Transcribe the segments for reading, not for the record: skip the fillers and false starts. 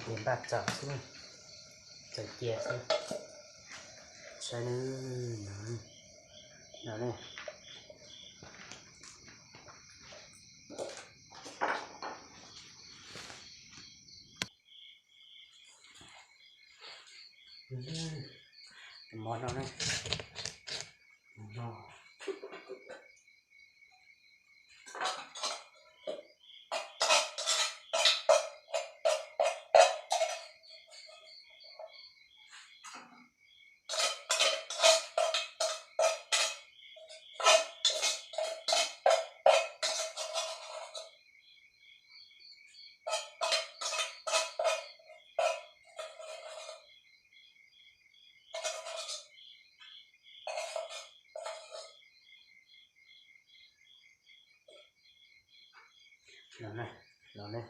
点把枣是吗？再接是，sai nữa, nào đây. Món nào đây? Món nào đây,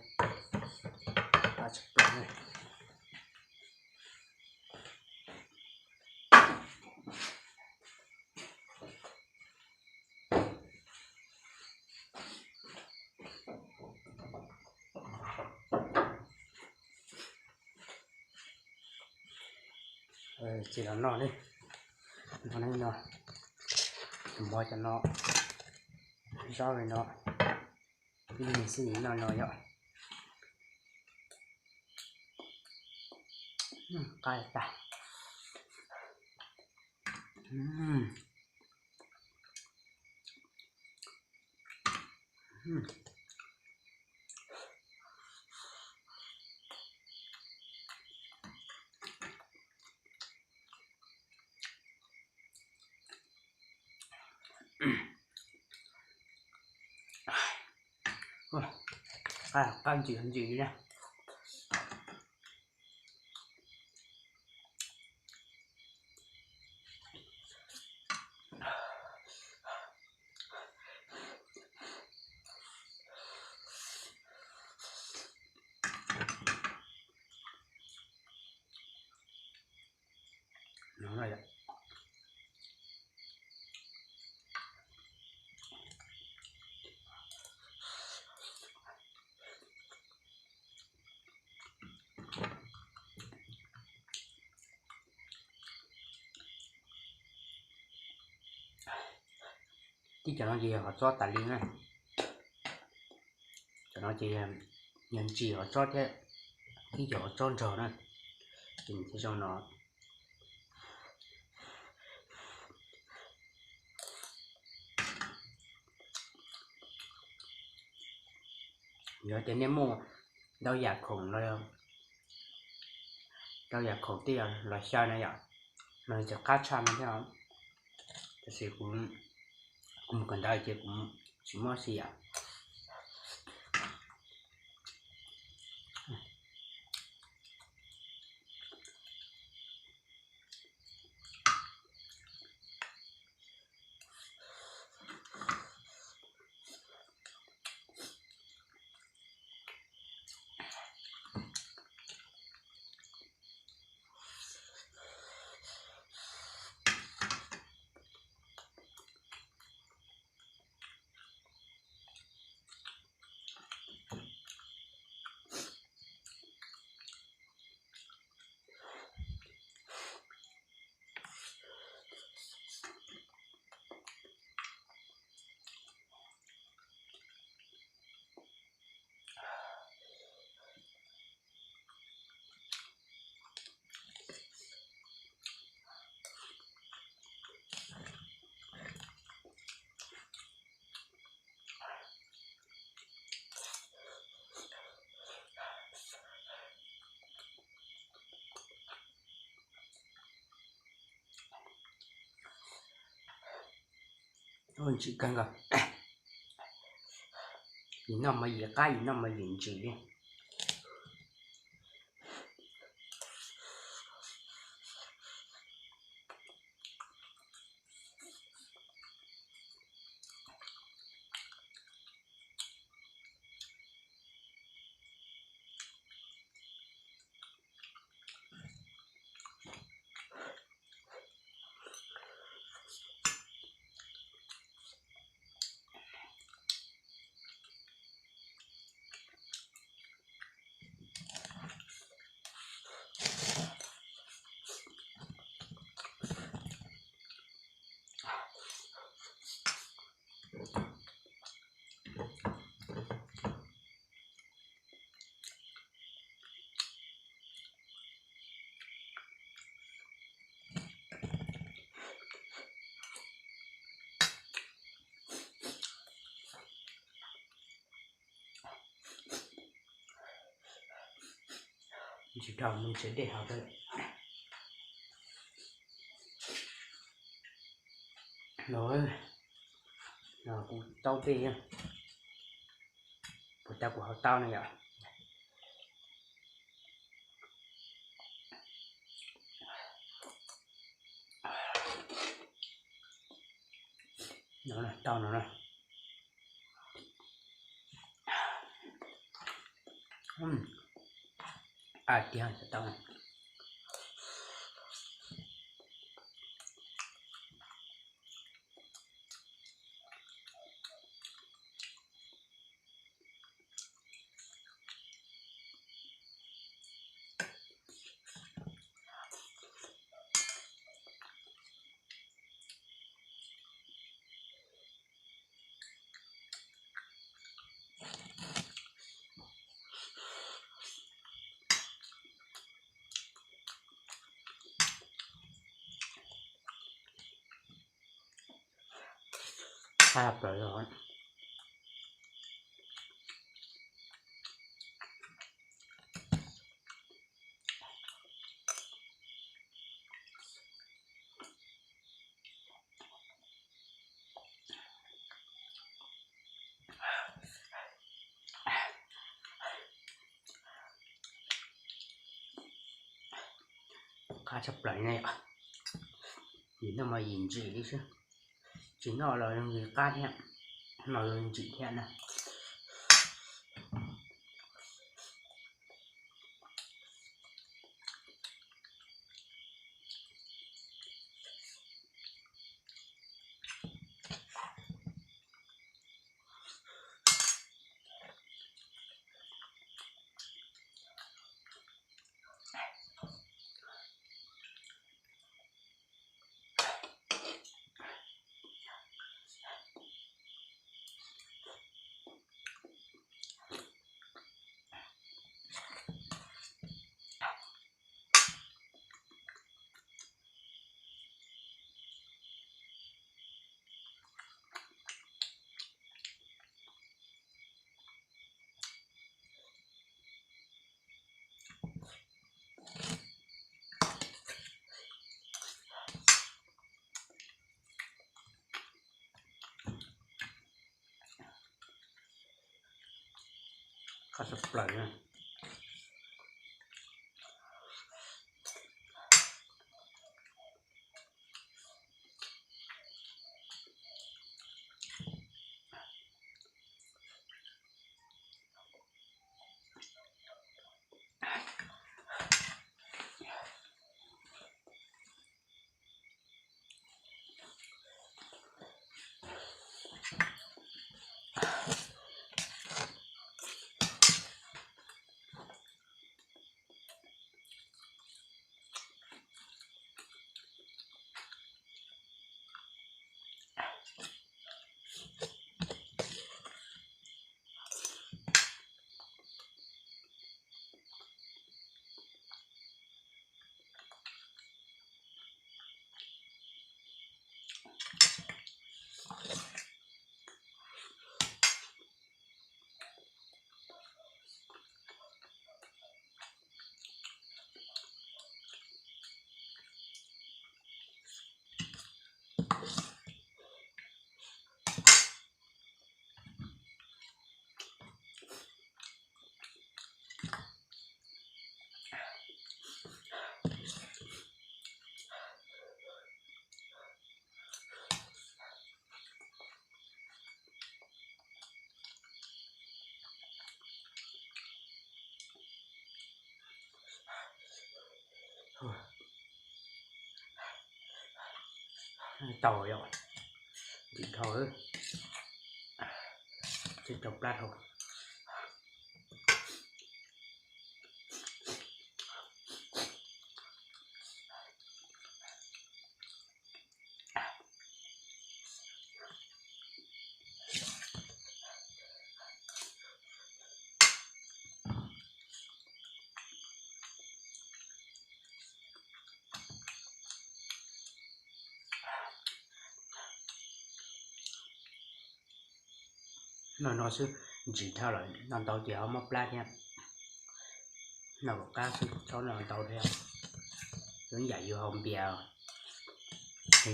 ba chục đồng này. Chỉ là nó đi, nó này nó, bỏ cho nó, rau này nó, mình xin nó vậy. Cay ta. Các anh chị đi nha. Nó này ạ. Chứ cho nó gì họ cho tài liệu này, cho nó chỉ nhận chỉ họ cho thế cái chỗ tròn tròn này thì mình sẽ cho nó nhớ đến nếm mua đau dạ khủng rồi đau dạ khủng thì là sao này ạ, mìnhจะcắt chạm nó theo thì cũng cần đây thì cũng chỉ mua gì ạ. Ôi chị cần gặp nhìn nó mà gì cái gì nó mà nhìn chị đi. chỉ đầu mình sẽ để học đây rồi cũng tao về của ta của học tao này ạ nó này tao nó này tiếng tao này sạp rồi cá sập lại này ạ nhìn nó mà nhìn gì đi chứ chính nó là người cá nhé nó là chị thẹn này cá sập lại này tỏi rồi chị thôi chị chọc lát thôi nó sẽ chỉ theo lại làm tàu chéo mà plat nha nào có cá sấu cháu nào tàu theo hướng dạy vô hồng bèo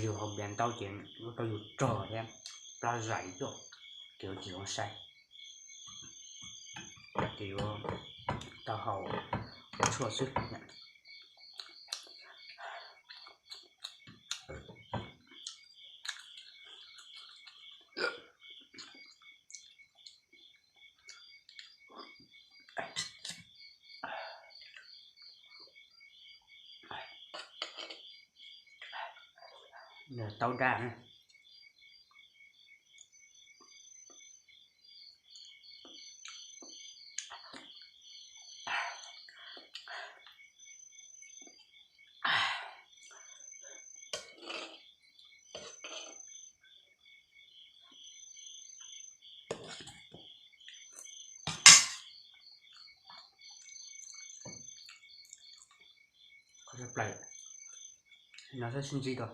vô hồng bèo tàu chuyện tàu vô trò em ra dạy cho kiểu chỉ con say kiểu tàu hầu chua sức nhỉ tàu đá này có rất là nó rất sinh chi rồi